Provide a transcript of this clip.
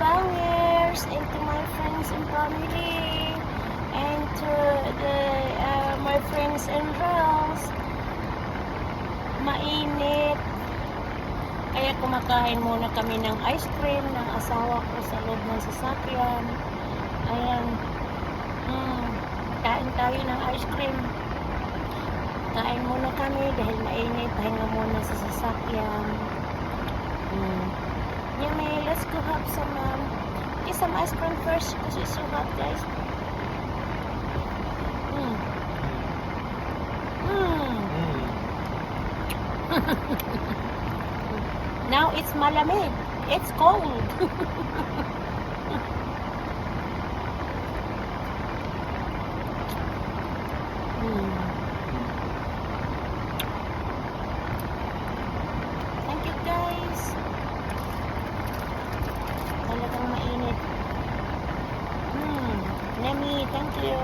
bangers, and to my friends and family, and to my friends and girls. Mainit. Kaya kumakain muna kami ng ice cream ng asawa ko sa loob ng sasakyan. Ayan. Kain tayo ng ice cream. Kain muna kami dahil mainit. Pahinga muna sa sasakyan. Yummy. Let's go have some ice cream first because it's so hot, guys. Now it's malamig. It's cold. Thank you, guys. Talagang mainit. Nemi, thank you.